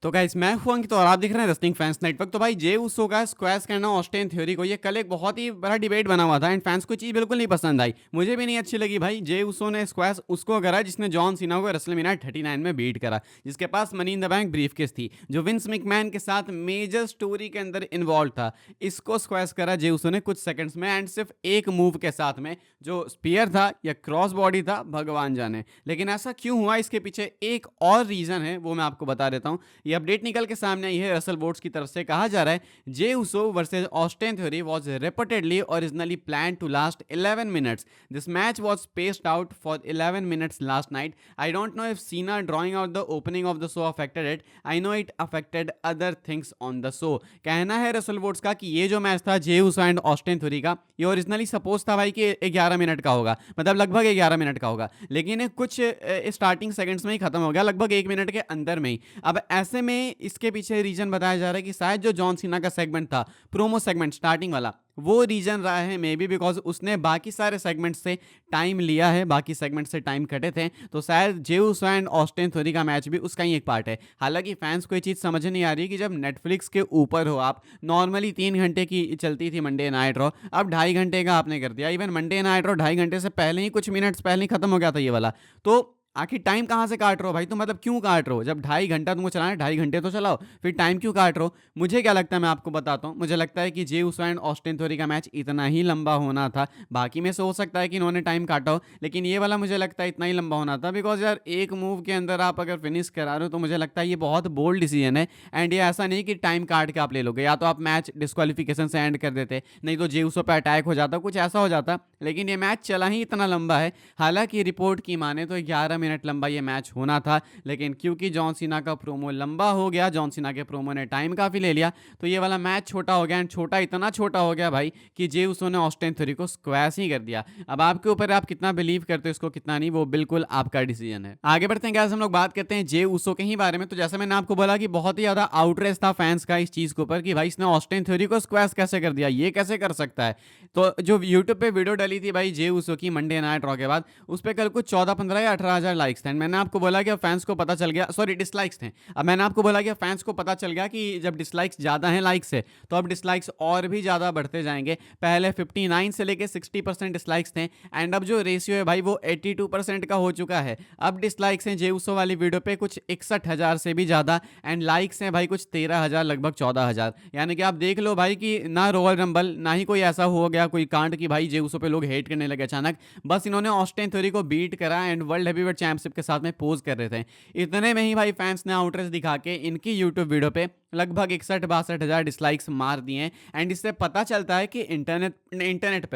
तो गाइस मैं हूं अंकित और आप देख रहे हैं रेसलिंग फैंस नेटवर्क। तो भाई जे उसो का स्क्वैश करना ऑस्टिन थ्योरी को, ये कल एक बहुत ही बड़ा डिबेट बना हुआ था एंड फैंस को चीज बिल्कुल नहीं पसंद आई, मुझे भी नहीं अच्छी लगी। भाई जे उसो ने स्क्वैश उसको करा जिसने जॉन सीना को रेसलमेनिया 39 में बीट करा, जिसके पास money in the bank briefcase थी, जो विंस मैकमैन के साथ मेजर स्टोरी के अंदर इन्वॉल्व था। इसको स्क्वैश करा जे उसो ने कुछ सेकंड्स में एंड सिर्फ एक मूव के साथ में, जो स्पीयर था या क्रॉस बॉडी था भगवान जाने। लेकिन ऐसा क्यों हुआ, इसके पीछे एक और रीजन है, वो मैं आपको बता देता हूँ। ये अपडेट निकल के सामने आई है रसल बोर्ड्स की तरफ से। कहा जा रहा है Jey Uso versus Austin Theory was reportedly originally plan to last 11 minutes. This match was spaced out for 11 minutes last night. I don't know if Cena drawing out the opening of the show affected it, I know it affected other things on the show. कहना है Russell boards का कि ये जो match था जे उसो and Austin theory का, ये originally suppose था भाई कि 11 मिनट का होगा, मतलब लगभग 11 मिनट का होगा, लेकिन ये कुछ स्टार्टिंग सेकंड्स में ही खत्म हो गया, लगभग 1 मिनट के अंदर में ही। अब ऐसे में इसके पीछे रीजन बताया जा रहा है कि शायद जो जॉन सीना का सेगमेंट था, प्रोमो सेगमेंट स्टार्टिंग वाला, वो रीजन रहा है मे बी बिकॉज उसने बाकी सारे सेगमेंट से टाइम लिया है, बाकी सेगमेंट से टाइम कटे थे, तो शायद जे उसो एंड ऑस्टिन थ्योरी का मैच भी उसका ही एक पार्ट है। हालांकि फैंस को ये चीज़ समझ नहीं आ रही कि जब नेटफ्लिक्स के ऊपर हो आप, नॉर्मली 3 घंटे की चलती थी मंडे नाइट रॉ, अब 2.5 घंटे का आपने कर दिया। इवन मंडे नाइट रॉ 2.5 घंटे से पहले ही, कुछ मिनट्स पहले ही खत्म हो गया था ये वाला। तो आखिर टाइम कहाँ से काट रहे हो भाई, तो मतलब क्यों काट रहे हो? जब 2.5 घंटा तुमको चलाना है, 2.5 घंटे तो चलाओ, फिर टाइम क्यों काट रहे हो? मुझे क्या लगता है मैं आपको बताता हूँ। मुझे लगता है कि जे उसो एंड ऑस्टिन थ्योरी का मैच इतना ही लंबा होना था। बाकी में से हो सकता है कि इन्होंने टाइम काटा हो, लेकिन ये वाला मुझे लगता है इतना ही लंबा होना था, बिकॉज यार एक मूव के अंदर आप अगर फिनिश करा रहे हो तो मुझे लगता है ये बहुत बोल्ड डिसीजन है। एंड ये ऐसा नहीं कि टाइम काट के आप ले लोगे, या तो आप मैच डिस्क्वालिफिकेशन से एंड कर देते, नहीं तो जे उसो पे अटैक हो जाता, कुछ ऐसा हो जाता। लेकिन ये मैच चला ही इतना लंबा है। हालांकि रिपोर्ट की माने तो 11 मिनट लंबा ये मैच होना था, लेकिन क्योंकि जॉन सीना का प्रोमो लंबा हो गया, जॉन सीना के प्रोमो ने टाइम काफी ले लिया, तो ये वाला मैच छोटा हो गया। एंड छोटा इतना छोटा हो गया भाई कि जे उसो ने ऑस्टिन थ्योरी को स्क्वैश ही कर दिया। अब आपके ऊपर, आप कितना बिलीव करते हो इसको, कितना नहीं, वो बिल्कुल आपका डिसीजन है। आगे बढ़ते हैं गैस, हम लोग बात करते हैं जे उसो के ही बारे में। तो जैसे मैंने आपको बोला कि बहुत ही ज्यादा आउटरेज था फैंस का इस चीज के ऊपर कि भाई इसने ऑस्टिन थ्योरी को स्क्वैश कैसे कर दिया, ये कैसे कर सकता है। तो जो यूट्यूब पे वीडियो डली थी भाई जे उसो की मंडे नाइट रॉ के बाद, उस पर कल कुछ 14, 15 या 18 हज़ार लाइक्स थे। मैंने आपको बोला कि फैंस को पता चल गया, सॉरी डिसलाइक्स थे। अब मैंने आपको बोला कि फैंस को पता चल गया कि जब डिसलाइक्स ज़्यादा हैं लाइक से, तो अब डिसलाइक्स और भी ज़्यादा बढ़ते जाएंगे। पहले 59 से लेके 60% डिसलाइक्स थे, एंड अब जो रेशियो है भाई वो 82% का हो चुका है। अब डिसलाइक्स हैं जे उसो वाली वीडियो पे कुछ 61,000 से भी ज़्यादा, एंड लाइक्स हैं भाई कुछ 13,000, लगभग 14,000। यानी कि आप देख लो भाई कि ना रॉयल रंबल, ना ही कोई ऐसा हो गया कोई कांड कि भाई जे उसो पे लोग हेट करने लगे अचानक। बस इन्होंने ऑस्टिन थ्योरी को बीट करा एंड वर्ल्ड हेवीवेट चैंपियनशिप के साथ में पोज कर रहे थे। इतने में ही भाई फैंस ने आउटरेज दिखा के इनकी यूट्यूब वीडियो पे लगभग 61-62 हज़ार डिसलाइक्स मार दिए। एंड इससे पता चलता है कि इंटरनेट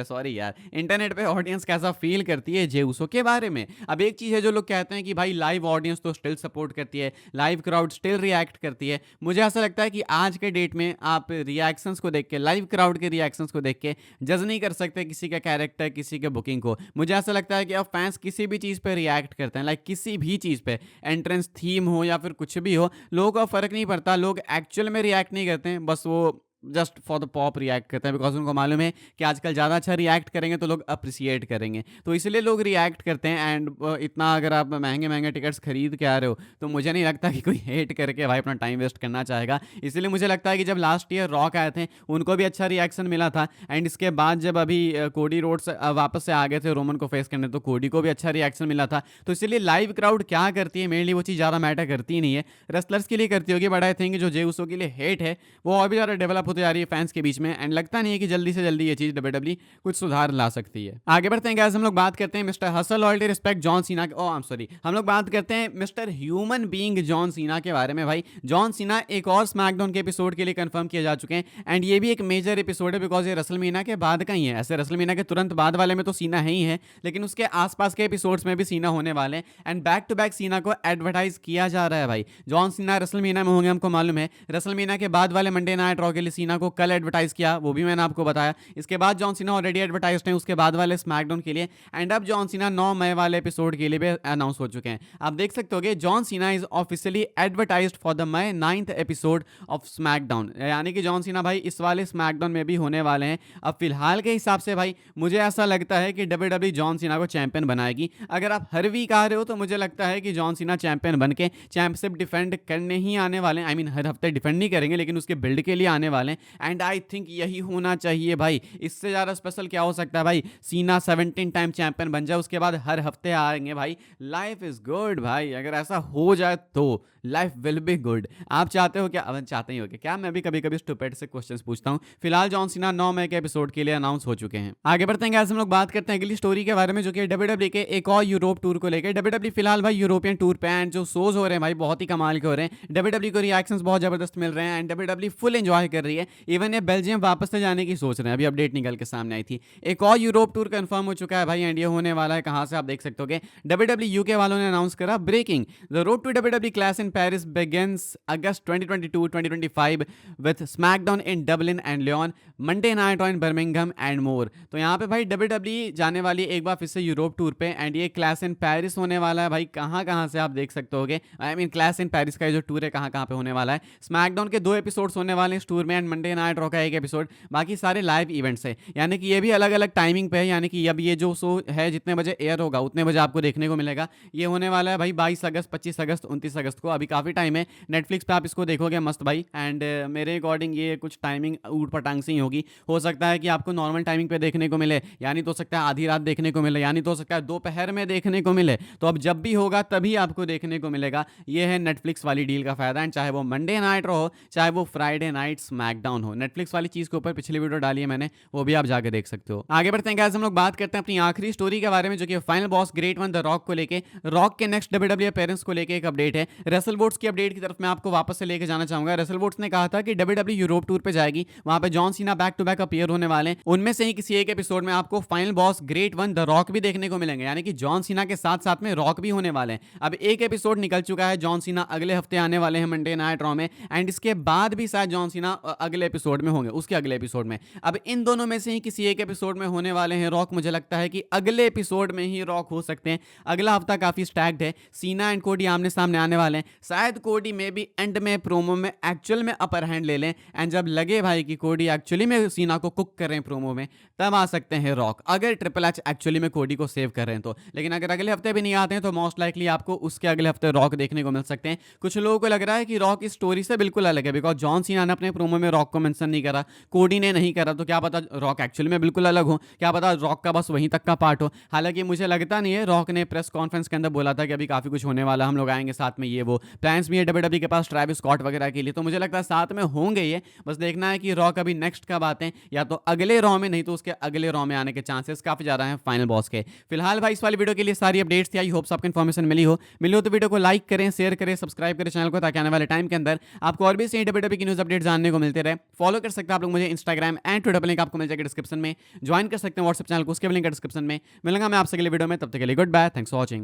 पे ऑडियंस कैसा फील करती है जे उसो के बारे में। अब एक चीज़ है, जो लोग कहते हैं कि भाई लाइव ऑडियंस तो स्टिल सपोर्ट करती है, लाइव क्राउड स्टिल रिएक्ट करती है। मुझे ऐसा लगता है कि आज के डेट में आप रिएक्शंस को देख के, लाइव क्राउड के रिएक्शंस को देख के जज नहीं कर सकते किसी का कैरेक्टर, किसी के बुकिंग को। मुझे ऐसा लगता है कि अब फैंस किसी भी चीज़ पे रिएक्ट करते हैं, लाइक किसी भी चीज़ पे, एंट्रेंस थीम हो या फिर कुछ भी हो, लोगों का फर्क नहीं पड़ता। लोग एक्चुअल में रिएक्ट नहीं करते हैं, बस वो just for the pop react करते हैं, बिकॉज उनको मालूम है कि आजकल ज़्यादा अच्छा रिएक्ट करेंगे तो लोग अप्रिसिएट करेंगे, तो इसलिए लोग रिएक्ट करते हैं। एंड इतना अगर आप महंगे महंगे टिकट्स खरीद के आ रहे हो, तो मुझे नहीं लगता कि कोई हेट करके भाई अपना टाइम वेस्ट करना चाहेगा। इसलिए मुझे लगता है कि जब लास्ट ईयर रॉक आए थे, उनको भी अच्छा रिएक्शन मिला था, एंड इसके बाद जब अभी कोडी रोड्स वापस से आ गए थे रोमन को फेस करने, तो कोडी को भी अच्छा रिएक्शन मिला था। तो इसलिए लाइव क्राउड क्या करती है, मेरे लिए वो चीज़ ज़्यादा मैटर करती ही नहीं है, रेसलर्स के लिए करती होगी, बट आई थिंक जो जे उसो के लिए हेट है वो और भी ज़्यादा डेवलप होते जा रही है फैंस के बीच में। एंड लगता नहीं है कि जल्दी से जल्दी ये चीज़ डब्ल्यूडब्ल्यूई कुछ सुधार ला सकती है। आगे बढ़ते हैं गाइस, हम लोग बात करते हैं mister hustle loyalty respect John Cena के, आई एम सॉरी, हम लोग बात करते हैं mister human being John Cena के बारे में। भाई जॉन सीना एक और स्मैकडाउन के एपिसोड के लिए कंफर्म किए जा चुके हैं, एंड ये भी एक मेजर एपिसोड है बिकॉज ये रेसलमेनिया के बाद का ही है। ऐसे रेसलमेनिया के तुरंत बाद वाले में तो सीना है ही है, लेकिन उसके आसपास के एपिसोड्स में भी सीना होने वाले हैं। एंड बैक टू बैक सीना को एडवर्टाइज किया जा रहा है भाई। जॉन सीना रेसलमेनिया में होंगे, हमको मालूम है। रेसलमेनिया के बाद वाले मंडे नाइट रॉ के लिए सीना को कल एडवर्टाइज किया, वो भी मैंने आपको बताया। इसके बाद जॉन सीना ऑलरेडी एडवर्टाइज हैं उसके बाद वाले स्मैकडाउन के लिए, एंड अब जॉन सीना 9 मई वाले एपिसोड के लिए भी अनाउंस हो चुके हैं। आप देख सकते हो John Cena is officially advertised for the May 9th episode of SmackDown, यानी कि जॉन सीना भाई इस वाले स्मैकडाउन में भी होने वाले हैं। अब फिलहाल के हिसाब से भाई मुझे ऐसा लगता है कि WWE जॉन सीना को चैंपियन बनाएगी। अगर आप हर वीक आ रहे हो तो मुझे लगता है कि जॉन सीना चैंपियन बन के चैंपियनशिप डिफेंड करने ही आने वाले हैं। आई मीन हर हफ्ते डिफेंड नहीं करेंगे लेकिन उसके बिल्ड के लिए आने वाले हैं, एंड आई थिंक यही होना चाहिए भाई। इससे ज़्यादा स्पेशल क्या हो सकता है भाई? सीना 17 टाइम चैंपियन बन जाए, उसके बाद हर हफ्ते आएंगे भाई। लाइफ इज गुड भाई, अगर ऐसा हो जाए तो लाइफ विल बी गुड। आप चाहते हो क्या? अब चाहते ही हो क्या? मैं भी कभी कभी स्टूपिड से क्वेश्चंस पूछता हूं। फिलहाल जॉन सीना 9 मई के एपिसोड के लिए अनाउंस हो चुके हैं। आगे बढ़ते हैं गाइस, हम लोग बात करते हैं अगली स्टोरी के बारे में, जो कि WWE के एक और यूरोप टूर को लेकर। WWE फिलहाल भाई यूरोपियन टूर पे, एंड जो शोज हो रहे हैं भाई बहुत ही कमाल के हो रहे हैं। WWE को रिएक्शंस बहुत जबरदस्त मिल रहे हैं, एंड WWE फुल एंजॉय कर रही है। इवन ये बेल्जियम वापस से जाने की सोच रहे हैं, अभी अपडेट निकल के सामने आई थी। एक और यूरोप टूर कंफर्म हो चुका है भाई, एंड ये होने वाला है कहां से आप देख सकते हो। WWE यूके वालों ने अनाउंस करा breaking the road to WWE class in Paris begins August 2022-2025 with SmackDown in Dublin and Lyon, Monday night on Birmingham and more। तो यहाँ पे भाई WWE जाने वाली एक बार फिर से यूरोप टूर पे, एंड ये क्लास इन पेरिस होने वाला है भाई। कहाँ कहाँ से आप देख सकते होगे, I mean class in Paris का जो टूर है कहाँ कहाँ पे होने वाला है। स्मैकडाउन के 2 एपिसोड्स होने वाले हैं इस टूर में, एंड मंडे नाइट रॉ का 1 एपिसोड, बाकी सारे लाइव इवेंट्स है। यानी कि ये भी अलग अलग टाइमिंग पे है, यानी कि अब ये जो शो है जितने बजे एयर होगा उतने बजे आपको देखने को मिलेगा। ये होने वाला है भाई 22 अगस्त, 25 अगस्त, 29 अगस्त को। अभी काफ़ी टाइम है, नेटफ्लिक्स पे आप इसको देखोगे मस्त भाई। एंड मेरे अकॉर्डिंग ये कुछ टाइमिंग ऊट पटांग से ही होगी। हो सकता है कि आपको नॉर्मल टाइमिंग पे देखने को मिले, यानी तो हो सकता है आधी रात देखने को मिले, यानी तो हो सकता है दोपहर में देखने को मिले। तो अब जब भी होगा तभी आपको देखने को मिलेगा। ये है नेटफ्लिक्स वाली डील का फायदा, एंड चाहे वो मंडे नाइट हो चाहे वो फ्राइडे नाइट स्मैकडाउन हो। नेटफ्लिक्स वाली चीज़ के ऊपर पिछली वीडियो डाली है मैंने, वो भी आप जाके देख सकते हो। आगे बढ़ते हैं गाइस, हम लोग बात करते हैं अपनी आखिरी स्टोरी के बारे में, जो कि final boss great one the rock को लेके। रॉक के नेक्स्ट WWE अपीयरेंस को लेके एक अपडेट है। रसल वोट्स की अपडेट की तरफ मैं आपको वापस से लेके जाना चाहूंगा। रसल वोट्स ने कहा था कि WWE यूरोप टूर पे जाएगी, वहां पे John Cena back to back appear होने वाले हैं। उनमें से ही किसी एक एपिसोड में आपको final boss great one the rock भी देखने को मिलेंगे, यानी कि जॉन सीना के साथ साथ में रॉक भी होने वाले हैं। अब एक एपिसोड निकल चुका है, जॉन सीना अगले हफ्ते आने वाले हैं मंडे नाइट रॉ में, एंड इसके बाद भी शायद जॉन सीना अगले एपिसोड में होंगे, उसके अगले एपिसोड में। अब इन दोनों में से ही किसी एक एपिसोड में होने वाले हैं रॉक। मुझे लगता है कि अगले एपिसोड में ही रॉक हो सकते हैं। अगला हफ्ता काफी स्टैक्ड है, सीना एंड कोडी आमने सामने आने वाले हैं। शायद कोडी में भी एंड में प्रोमो में एक्चुअल में अपर हैंड ले लें, एंड जब लगे भाई कि कोडी एक्चुअली में सीना को कुक कर रहे हैं प्रोमो में, तब आ सकते हैं रॉक, अगर ट्रिपल एच एक्चुअली में कोडी को सेव कर रहे हैं तो। लेकिन अगर अगले हफ्ते भी नहीं आते हैं तो मोस्ट लाइकली आपको उसके अगले हफ्ते रॉक देखने को मिल सकते हैं। कुछ लोगों को लग रहा है कि रॉक इस स्टोरी से बिल्कुल अलग है, बिकॉज जॉन सीना ने अपने प्रोमो में रॉक को मेंशन नहीं करा, कोडी ने नहीं करा, तो क्या पता रॉक एक्चुअली में बिल्कुल अलग हो, क्या पता रॉक का बस वहीं तक का पार्ट हो। हालांकि मुझे लगता नहीं है। रॉक ने प्रेस कॉन्फ्रेंस के अंदर बोला था कि अभी काफी कुछ होने वाला, हम लोग आएंगे साथ में, ये वो प्लान्स भी है WWE के पास ट्रैविस स्कॉट वगैरह के लिए, तो मुझे लगता है साथ में होंगे ये। बस देखना है कि रॉक अभी नेक्स्ट कब आते हैं, या तो अगले रॉ में, नहीं तो उसके अगले रॉ में आने के चांसेस काफी ज्यादा हैं फाइनल बॉस के। फिलहाल भाई इस वाली वीडियो के लिए सारी अपडेट्स थी। आई होप्स आपको इन्फॉर्मेशन मिली हो तो वीडियो को लाइक करें, शेयर करें, सब्सक्राइब करें चैनल को, ताकि आने वाले टाइम के अंदर आपको और भी सही WWE की न्यूज अपडेट जानने को मिलते रहे। फॉलो कर सकते हैं आप लोग मुझे इंस्टाग्राम एंड ट्विटर पर, लिंक आपको मिल जाएगा डिस्क्रिप्शन में। ज्वाइन कर सकते हैं व्हाट्सएप चैनल को, उसके भी लिंक डिस्क्रिप्शन में। मिलूंगा मैं आपसे अगले वीडियो में, तब तक के लिए good bye, thanks for watching.